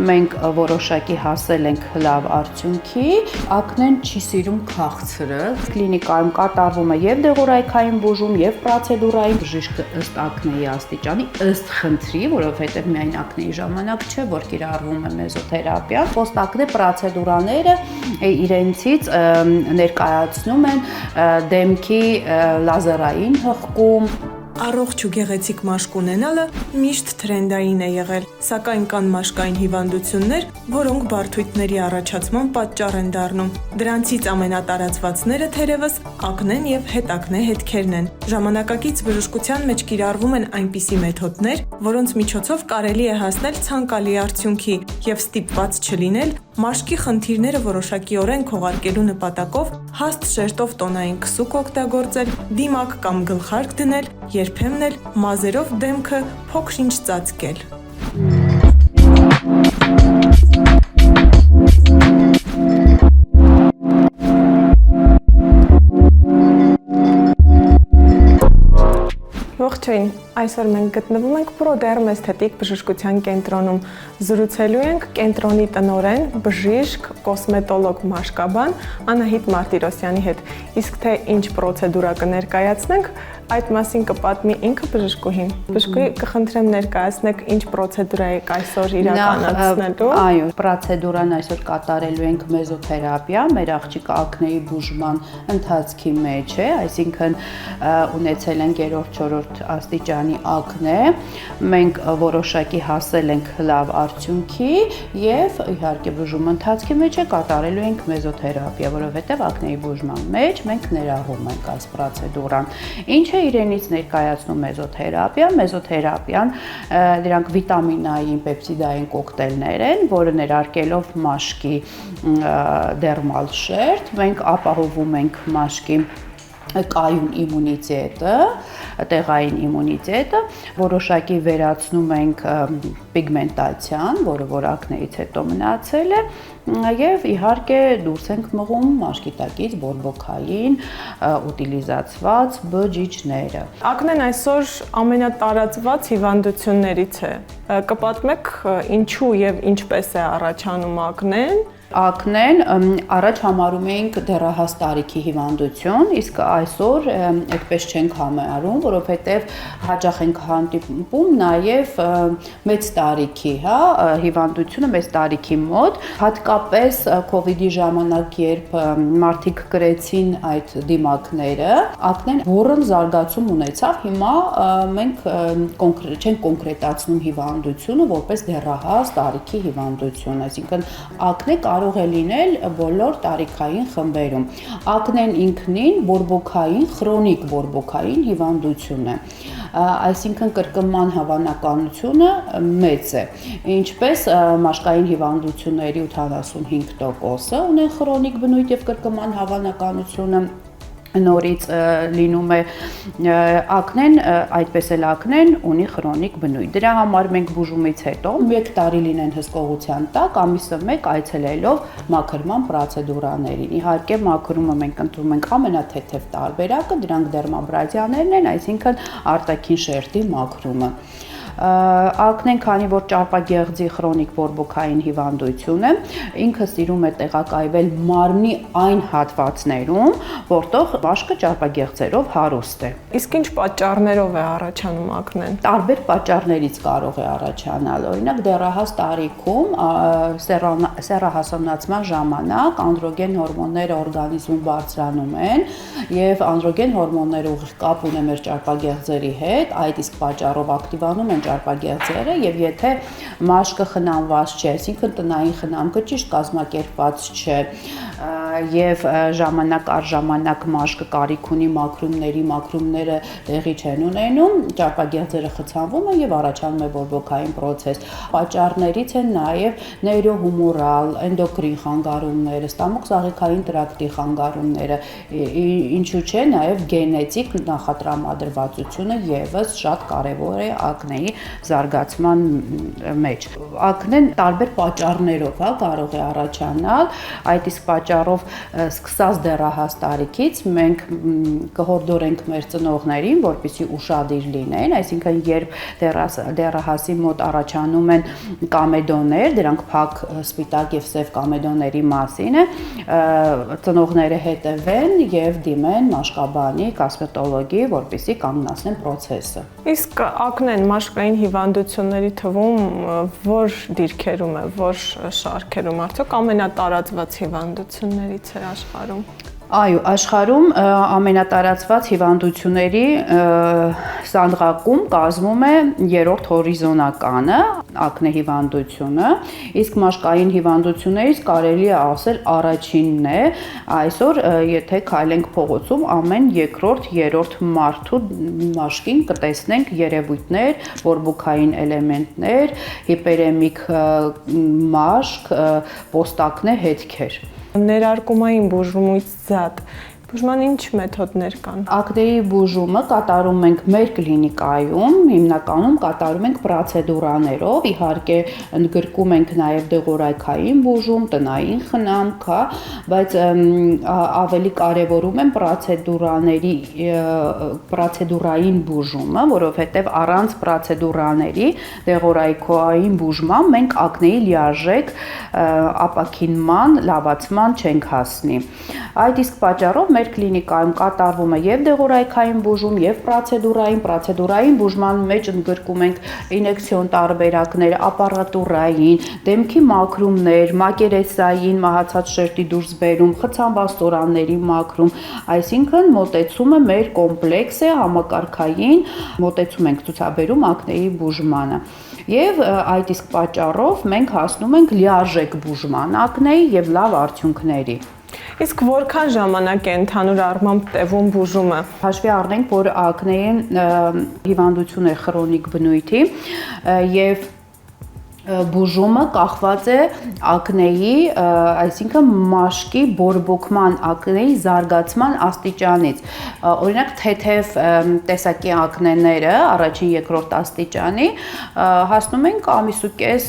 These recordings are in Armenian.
մենք որոշակի հասել ենք լավ արդյունքի, ակնեն չի սիրում քաղցրը, կլինիկայում կատարվում է եւ դեղորայքային բուժում, եւ պրոցեդուրային բժիշկը ըստ ակնեի աստիճանի, ըստ խնդրի, որովհետեւ միայն ակնեի ժամանակ չէ, որ կիրառվում է մեզոթերապիա, պոստակնե պրոցեդուրաները իրենցից ներկայացնում են դեմքի լազերային հղկում, Առողջ ու գեղեցիկ մաշկ ունենալը միշտ թրենդային է եղել, սակայն կան մաշկային հիվանդություններ, որոնք բարդույթների առաջացման պատճառ են դառնում։ Դրանցից ամենատարածվածները թերևս ակնեն եւ հետակնե հետքերն են։ Ժամանակակից բժշկության մեջ կիրառվում են այնպիսի մեթոդներ, որոնց միջոցով կարելի է հասնել ցանկալի արդյունքի եւ ստիպված չլինել մաշկի խնդիրները որոշակիորեն քողարկելու նպատակով հաստ շերտով տոնային քսուկ օգտագործել, դիմակ կամ գլխարկ դնել, երբեմն էլ մազերով դեմքը փոքր-ինչ ծածկել։ Ողջույն, այսօր մենք գտնվում ենք Proderm Aesthetic բժշկության կենտրոնում։ Զրուցելու ենք կենտրոնի տնօրեն, բժիշկ, կոսմետոլոգ մաշկաբան Անահիտ Մարտիրոսյանի հետ։ Իսկ թե ինչ պրոցեդուրա կներկայացնենք, այդ մասին կպատմի ինքը բժշկուհին։ Բժշկուհի, կխնդրեմ ներկայացնեք ինչ պրոցեդուրա եք այսօր իրականացնելու։ Այո, պրոցեդուրան այսօր կատարելու ենք մեզոթերապիա, մեր աղջիկը ակնեի բուժման ընթացքի մեջ է, այսինքն ունեցել ենք 3-4 աստիճանի ակնե, մենք որոշակի հասել ենք լավ արդյունքի եւ իհարկե բուժումը ընթացքի մեջ է կատարելու ենք մեզոթերապիա, որովհետեւ ակնեի բուժման մեջ մենք ներառում ենք այս պրոցեդուրան։ Ինչ է իրենից ներկայացնում մեզոթերապիան։ Մեզոթերապիան դրանք վիտամինային, պեպտիդային կոկտեյլներ են, որը ներարկելով մաշկի դերմալ շերտ, մենք ապահովում ենք մաշկի կայուն իմունիտետը, տեղային իմունիտետը, որոշակի վերացնում ենք պիգմենտացիան, որը որ ակնեից հետո մնացել է, եւ իհարկե դուրս ենք մղում մաշկի տակից բորբոքային ուտիլիզացված բջիջները։ Ակնեն այսօր ամենատարածված հիվանդություններից է։ Կպատմեք ինչու եւ ինչպես է առաջանում ակնեն։ Ակնեն առաջ համարում էինք դեռահաս տարիքի հիվանդություն, իսկ այսօր այդպես չենք համարում, որովհետև հաճախ ենք հանդիպում նաև մեծ տարիքի, հիվանդությունը մեծ տարիքի մոտ, հատկապես COVID-ի ժամանակ, երբ մարդիկ կրեցին այդ դիմակները, ակնեն բուռն զարգացում ունեցավ, հիմա մենք չենք կոնկրետացնում հիվանդությունը որպես դեռահաս տարիքի հիվանդություն, այսինքն ակնե կարող է լինել բոլոր տարիքային խմբերում։ Ակնեն ինքնին բորբոքային, քրոնիկ բորբոքային հիվանդություն է, այսինքն կրկնման հավանականությունը մեծ է, ինչպես մաշկային հիվանդությունների 85% ունեն քրոնիկ բնույթ եւ կրկնման հավանականությունը նորից լինում է ակնեն, այդպես էլ ակնեն ունի քրոնիկ բնույթ։ Դրա համար մենք բուժումից հետո 1 տարի լինեն հսկողության տակ, ամիսը 1 այցելելով մաքրման պրոցեդուրաներին։ Իհարկե մաքրումը մենք ընտրում ենք ամենաթեթև տարբերակը, դրանք դերմաբրազիաներն են, այսինքն արտաքին շերտի մաքրումը։ Ակնեն, քանի որ ճարպագեղձի քրոնիկ բորբոքային հիվանդություն է, ինքը սիրում է տեղակայվել մարմնի այն հատվածներում, որտեղ մաշկը ճարպագեղձերով հարուստ է։ Իսկ ինչ պատճառներով է առաջանում ակնեն։ Տարբեր պատճառներից կարող է առաջանալ։ Օրինակ դեռահաս տարիքում սեռահասունացման ժամանակ անդրոգեն հորմոնները օրգանիզմում բարձրանում են եւ անդրոգեն հորմոնները ուղիղ կապ ունեն մեր ճարպագեղձերի հետ, այդ իսկ պատճառով ակտիվանում են ճարպագեղձերը եւ եթե մաշկը խնամված չէ, այսինքն տնային խնամքը ճիշտ կազմակերպված չէ եւ ժամանակ առ ժամանակ մաշկը կարիք ունի մաքրումները տեղի չեն ունենում, ճարպագեղձերը խցանվում են եւ առաջանում է բորբոքային process։ Պատճառներից են նաեւ նեյրոհումորալ, էնդոկրին խանգարումները, ստամոք-սաղիքային տրակտի խանգարումները, ինչու՞ չէ նաեւ գենետիկ նախատրամադրվածությունը եւս շատ կարեւոր է ակնեի զարգացման մեջ։ Ակնեն տարբեր պատճառներով կարող է առաջանալ, այդ իսկ պատճառով սկսած դեռահաս տարիքից մենք կհորդորենք մեր ծնողներին, որպեսզի ուշադիր լինեն, այսինքն երբ դեռահասի մոտ առաջանում են կամեդոներ, դրանք փակ սպիտակ եւ սև կամեդոների մասին է, ծնողները հետևեն եւ դիմեն մաշկաբանի, կոսմետոլոգի, որպեսզի կանգնացնեն process-ը։ Իսկ ակնեն մաշկային հիվանդությունների թվում որ դիրքերում է, որ շարքերում արդյոք ամենատարածված հիվանդություններից է աշխարհում։ Այո, աշխարհում ամենատարածված հիվանդությունների սանդղակում կազմում է երրորդ հորիզոնականը, ակնե հիվանդությունը, իսկ մաշկային հիվանդություններից կարելի է ասել առաջինն է, այսօր եթե քայլենք փողոցում, ամեն երկրորդ, երրորդ մարդու մաշկին կտեսնենք երևույթներ, բորբոքային էլեմենտներ, հիպերեմիկ մաշկ, պոստակնե հետքեր։ Ներարկումային բուժումից զատ բուժման ինչ մեթոդներ կան։ Ակնեի բուժումը կատարում ենք մեր կլինիկայում, հիմնականում կատարում ենք պրոցեդուրաներով, իհարկե ընդգրկում ենք նաև դեղորայքային բուժում, տնային խնամք, բայց ավելի կարևորում եմ պրոցեդուրային բուժումը, որովհետև առանց պրոցեդուրաների դեղորայքային բուժման մենք ակնեի լիարժեք ապաքինման, լավացման չենք հասնի։ Այդ իսկ պատճառով մեր կլինիկայում կատարվում է եւ դեղորայքային բուժում եւ պրոցեդուրային բուժման մեջ ընդգրկում ենք ինյեկցիոն տարբերակներ, ապարատուրային, դեմքի մաքրումներ, մակերեսային մահացած շերտի դուրս բերում, խցանված ստորանների մաքրում, այսինքն մոտեցումը մեր կոմպլեքս է, համակարգային մոտեցում ենք ցուցաբերում ակնեի բուժմանը։ Եվ այդ իսկ պատճառով մենք հասնում ենք լիարժեք բուժման ակնեի եւ լավ արդյունքների։ Իսկ որքան ժամանակ է ընդհանուր առմամբ տևում բուժումը։ Հաշվի առնենք, որ ակնեին հիվանդություն է խրոնիկ բնույթի եւ բուժումը կախված է ակնեի, այսինքն մաշկի բորբոքման, ակնեի զարգացման աստիճանից։ Օրինակ թեթև տեսակի ակնեները, առաջին, երկրորդ աստիճանի, հասնում ենք ամիսուկես,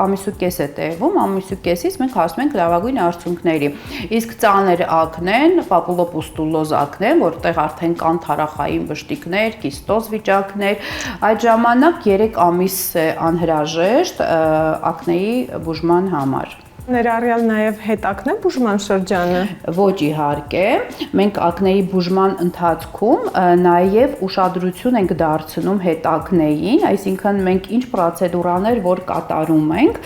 ամիսուկես է տևում, ամիսուկեսից մենք հասնում ենք լավագույն արդյունքների։ Իսկ ծանր ակնեն, պապուլոպուստուլոզ ակնեն, որտեղ արդեն կան թարախային բշտիկներ, կիստոզ վիճակներ, այդ ժամանակ 3 ամիս է անհրաժեշտ ակնեի բուժման համար։ Ներառյալ նաև հետակնե բուժման շրջանը։ Ոչ իհարկե, մենք ակնեի բուժման ընթացքում նաև ուշադրություն ենք դարձնում հետակնեին, այսինքն մենք ինչ պրոցեդուրաներ որ կատարում ենք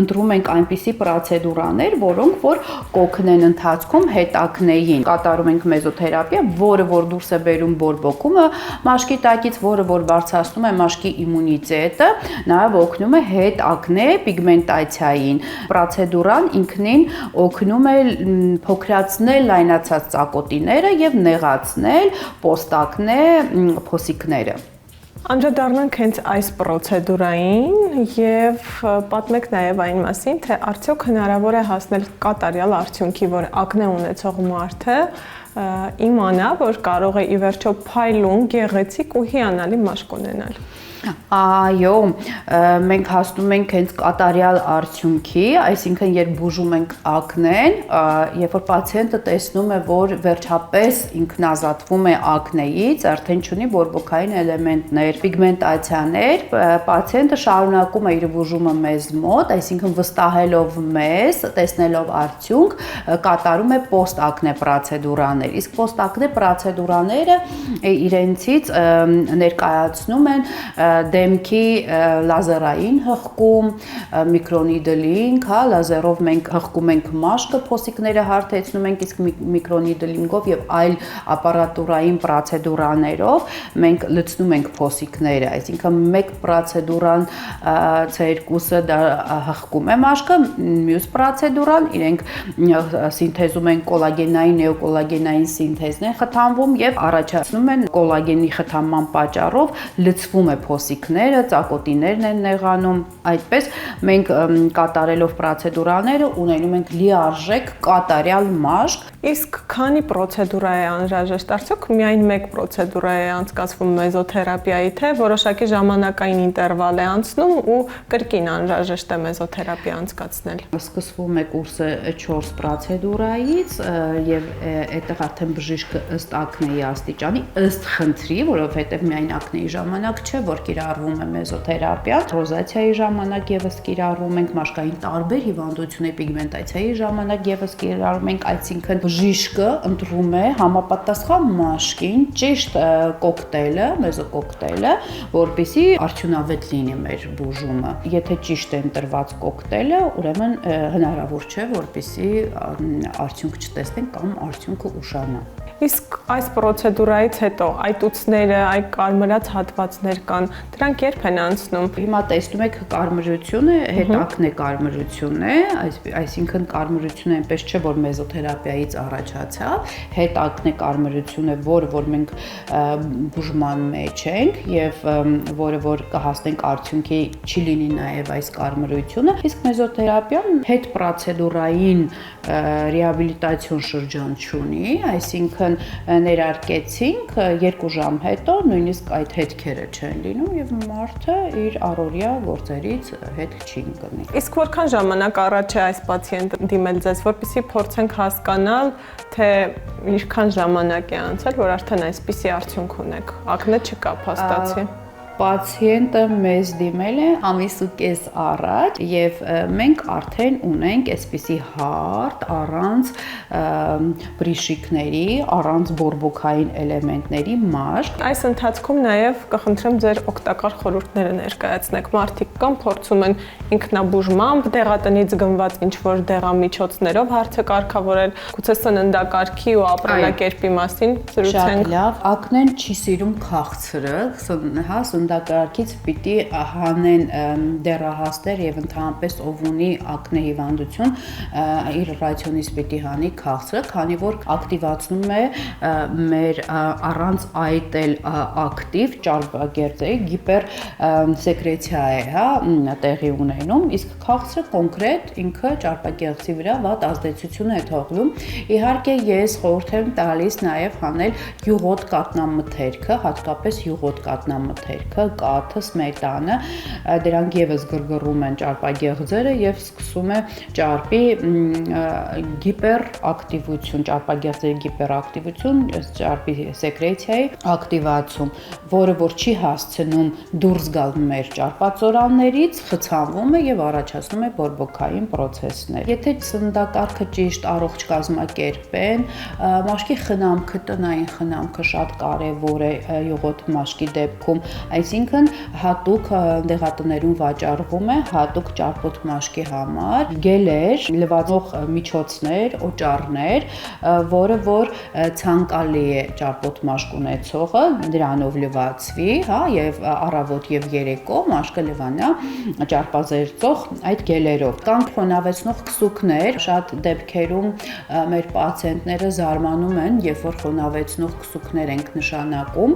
ընտրում ենք այնպիսի պրոցեդուրաներ, որոնք որ կօգնեն ընթացքում հետակնեին։ Կատարում ենք մեզոթերապիա, որը որ դուրս է բերում բորբոքումը մաշկի տակից, որը որ բարձրացնում է մաշկի իմունիտետը, նաև օգնում է հետակնե պիգմենտացիա Պրոցեդուրան ինքնին օգնում է փոքրացնել լայնացած ծակոտիները եւ նեղացնել պոստակնե փոսիկները։ Անդրադառնանք հենց այս պրոցեդուրային եւ պատմեք նաեւ այն մասին, թե արդյոք հնարավոր է հասնել կատարյալ արդյունքի, որ ակնե ունեցող մարդը իմանա, որ կարող է ի վերջո փայլուն, գեղեցիկ ու հիանալի մաշկ ունենալ։ Այո, մենք հասնում ենք հենց կատարյալ արդյունքի, այսինքն երբ բուժում ենք ակնեն, երբ որ պացիենտը տեսնում է, որ վերջապես ինքնազատվում է ակնեից, արդեն չունի բորբոքային էլեմենտներ, պիգմենտացիաներ, պացիենտը շարունակում է իր բուժումը մեզ մոտ, այսինքն վստահելով մեզ, տեսնելով արդյունք, կատարում է պոստակնե պրոցեդուրաներ։ Իսկ պոստակնե պրոցեդուրաները իրենցից ներկայացնում են դեմքի լազերային հղկում, միկրոնիդլինգ, լազերով մենք հղկում ենք մաշկը, փոսիկները հարթեցնում ենք, իսկ միկրոնիդլինգով եւ այլ ապարատուրային պրոցեդուրաներով մենք լցնում ենք փոսիկները, այսինքն մեկ պրոցեդուրան C2-ը դա հղկում է մաշկը, մյուս պրոցեդուրան իրենք սինթեզում են կոլագենային, նեոկոլագենային կոլագենային սինթեզն են խթանվում եւ առաջացնում են կոլագենի խթանման պատճառով լցվում է փոսիկները, ծակոտիներն են նեղանում։ Այդպես մենք կատարելով պրոցեդուրաները ունենում ենք լիարժեք կատարյալ մաշկ։ Իսկ քանի պրոցեդուրա է անհրաժեշտ, արդյոք միայն մեկ պրոցեդուրա է անցկացվում մեզոթերապիայի, թե որոշակի ժամանակային ինտերվալ է անցնում ու կրկին անհրաժեշտ է մեզոթերապիա անցկացնել։ Սկսվում է կուրսը 4 պրոցեդուրայից եւ այդտեղ արդեն բժիշկը ըստ ակնեի աստիճանի, ըստ խնդրի, որովհետեւ միայն ակնեի ժամանակ չէ, որ կիրառվում է մեզոթերապիա, ռոզացիայի ժամանակ եւս կիրառում ենք, մաշկային տարբեր հիվանդությունների պիգմենտացիայի ժամանակ եւս կիրառում ենք, այսինքն բժիշկը ընտրում է համապատասխան մաշկին ճիշտ կոկտեյլը, մեզոկոկտեյլը, որպեսզի արդյունավետ լինի մեր բուժումը։ Եթե ճիշտ է ընտրված կոկտեյլը, ուրեմն հնարավոր չէ, որպեսզի արդյունք չտեսնենք կամ արդյունքը ուշանա։ Իսկ այս պրոցեդուրայից հետո այտուցները, այ կարմրած հատվածներ կան, դրանք երբ են անցնում։ Հիմա տեսնում եք կարմրությունը, հետակնե կարմրություն է, այսինքն կարմրությունը այնպես չէ, որ մեզոթերապիայից առաջացավ, հետակնե կարմրություն է, որը որ մենք բուժման մեջ ենք եւ որը որ կհասնենք արդյունքի, չի լինի նաեւ այս կարմրությունը, իսկ մեզոթերապիան հետ պրոցեդուրային ռեաբիլիտացիոն շրջան չունի, այսինքն ներարկեցինք 2 ժամ հետո նույնիսկ այդ հետքերը չեն լինում եւ մարդը իր առօրյա գործերից հետ չի ընկնի։ Իսկ որքան ժամանակ առաջ է այս պացիենտը դիմել ձեզ, որպեսզի փորձենք հասկանալ, թե ինչքան ժամանակ է անցել, որ արդեն այսպիսի արդյունք ունեք։ Ակնե չկա, փաստացի։ Պացիենտը մեզ դիմել է ամիս ու կես առաջ եւ մենք արդեն ունենք այսպիսի հարթ առանց բրիշիկների, առանց բորբոքային էլեմենտների մաշկ։ Այս ընթացքում նաեւ կխնդրեմ ձեր օգտակար խորհուրդները ներկայացնեք։ Մարդիկ կան փորձում են ինքնաբուժմամբ դեղատնից գնված ինչ-որ դեղամիջոցներով հարցը կարգավորել, գուցե սննդակարգի ու ապրելակերպի մասին զրուցենք։ Շատ լավ, ակնեն չի սիրում քաղցրը, հա, սննդակարգից պիտի հանեն դեռահասներ եւ ընդհանրապես ով ունի ակնե հիվանդություն, իր ռացիոնից պիտի հանի քաղցրը, քանի որ ակտիվացնում է մեր առանց այտել ակտիվ ճարպագեղձերի գիպեր սեկրեցիա է, հա, տեղի ունենում, իսկ քաղցրը կոնկրետ ինքը ճարպագեղձի վրա վատ ազդեցություն է թողնում։ Իհարկե ես խորհուրդ եմ տալիս նաեւ հանել յուղոտ կատնամթերքը, հատկապես յուղոտ կատնամթերքը, կաթը, սմետանը, դրանք եւս գրգռում են ճարպագեղձերը եւ սկսում է ճարպի գիպերակտիվություն, ճարպագեղձերի գիպերակտիվություն, ճարպի սեկրեցիայի ակտիվացում, որը որ չի հասցնում դուրս գալ մեր ճարպածորաններից, խցանվում է եւ առաջացնում է բորբոքային պրոցեսներ։ Եթե սննդակարգը ճիշտ առողջ կազմակերպեն, մաշկի խնամքը, տնային խնամքը շատ կարեւոր է յուղոտ մաշկի դեպքում, այսինքն հատուկ դեղատներում վաճառվում է հատուկ ճարպոտ մաշկի համար գելեր, լվացող միջոցներ, օճառներ, որը որ ցանկալի է ճարպոտ մաշկ ունեցողը դրանով լվացվի, հա, եւ առավոտ եւ երեկո մաշկը լվանա ճարպազերծող այդ գելերով։ Կան խոնավեցնող քսուկներ, շատ դեպքերում մեր պացիենտները զարմանում են, երբ որ խոնավեցնող քսուկներ ենք նշանակում,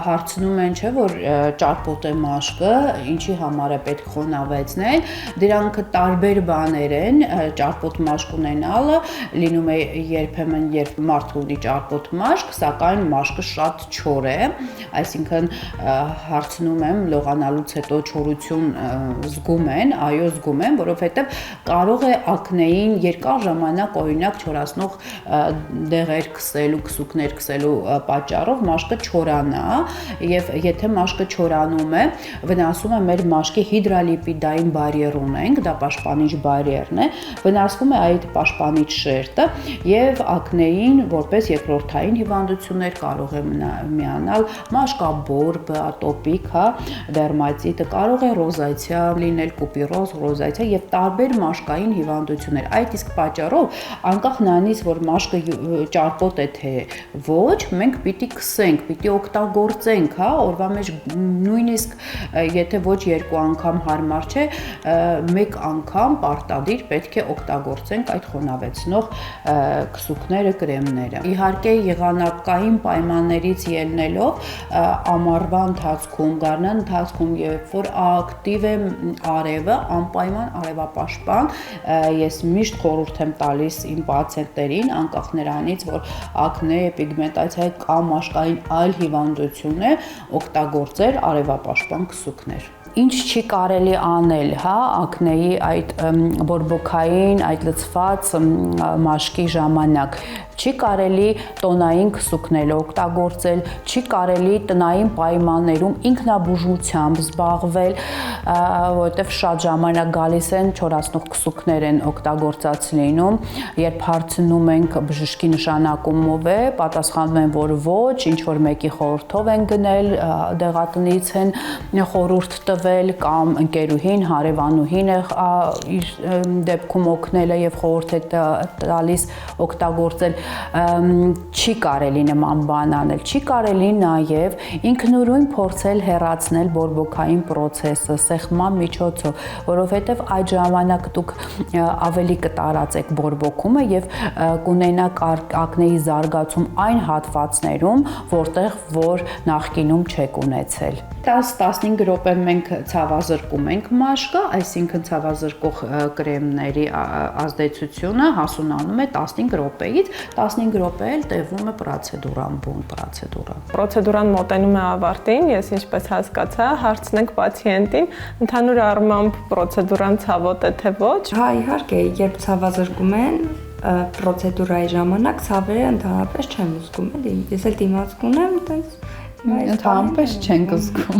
հարցնում են, չէ, որ ճարպոտ է մաշկը, ինչի համար է պետք խոնավեցնել, դրանք տարբեր բաներ են, ճարպոտ մաշկ ունենալը լինում է երբեմն, երբ մարդը ունի ճարպոտ մաշկ, սակայն մաշկը շատ չոր է, այսինքն հարցնում եմ լողանալուց հետո չորություն զգում են, այո զգում են, որովհետև կարող է ակնեին երկար ժամանակ օրինակ չորացնող դեղեր քսելու, քսուկներ քսելու պատճառով մաշկը չորանա եւ եթե մաշկը չորանում է, վնասում է մեր մաշկի հիդրալիպիդային բարիեր ունենք, դա պաշտպանիչ բարիերն է, վնասվում է այդ պաշտպանիչ շերտը եւ ակնեին որպես երկրորդային հիվանդություններ կարող է միանալ մաշկաբորբը, ատոպիկ, հա, դերմատիտը, կարող է ռոզացիա լինել, կուպիրոզ, ռոզացիա եւ տարբեր մաշկային հիվանդություններ։ Այդ իսկ պատճառով անկախ նրանից, որ մաշկը ճարպոտ է թե ոչ, մենք պիտի քսենք, պիտի օգտագործենք, հա, օրվա մեջ նույնիսկ եթե ոչ երկու անգամ հարմար չէ, մեկ անգամ պարտադիր պետք է օգտագործենք այդ խոնավեցնող քսուքները, կրեմները։ Իհարկե եղանակային պայմաններից ելնելով ամառվա ընթացքում, գարնան ընթացքում, երբ որ ակտիվ է արևը, անպայման արևապաշտպան, ես միշտ խորհուրդ եմ տալիս իմ պացիենտներին, անկախ նրանից, որ ակնե, պիգմենտացիա կամ մաշկային այլ հիվանդություն է, օգտագործել արևապաշտպան քսուքներ։ Ինչ չի կարելի անել, հա, ակնեի այդ բորբոքային, այդ լցված մաշկի ժամանակ։ Չի կարելի տոնային քսուքներ օգտագործել, չի կարելի տնային պայմաններում ինքնաբուժությամբ զբաղվել, որովհետև շատ ժամանակ գալիս են չորացնող քսուքներ են օգտագործած լինում, երբ հարցնում ենք բժշկի նշանակումով է, պատասխանում են, որ ոչ, ինչ որ մեկի խորհրդով են գնել, դեղատնից են խորհուրդ տվել կամ ընկերուհին, հարևանուհին է իր դեպքում օգնել է եւ խորհուրդ է տալիս օգտագործել, չի կարելի նման բան անել, չի կարելի նաև ինքնուրույն փորձել հեռացնել բորբոքային process-ը սեղմման միջոցով, որովհետև այդ ժամանակ դուք ավելի կտարածեք բորբոքումը եւ կունենաք ակնեի զարգացում այն հատվածներում, որտեղ որ նախկինում չեք ունեցել։ 10-15 րոպե մենք ցավազրկում ենք մաշկը, այսինքն ցավազրկող կրեմների ազդեցությունը հասունանում է 15 րոպեից, 15 րոպե էլ տևում է պրոցեդուրան, բուն պրոցեդուրան։ Պրոցեդուրան մոտենում է ավարտին, ես ինչպես հասկացա, հարցնենք պացիենտին, ընդհանուր առմամբ պրոցեդուրան ցավոտ է թե ոչ։ Հա, իհարկե, երբ ցավազրկում են, պրոցեդուրայի ժամանակ ցավերը ընդհանրապես չեմ զգում, էլի։ Ես էլ դիմացկուն եմ, այտենց Ընդհանրապես չենք զգում։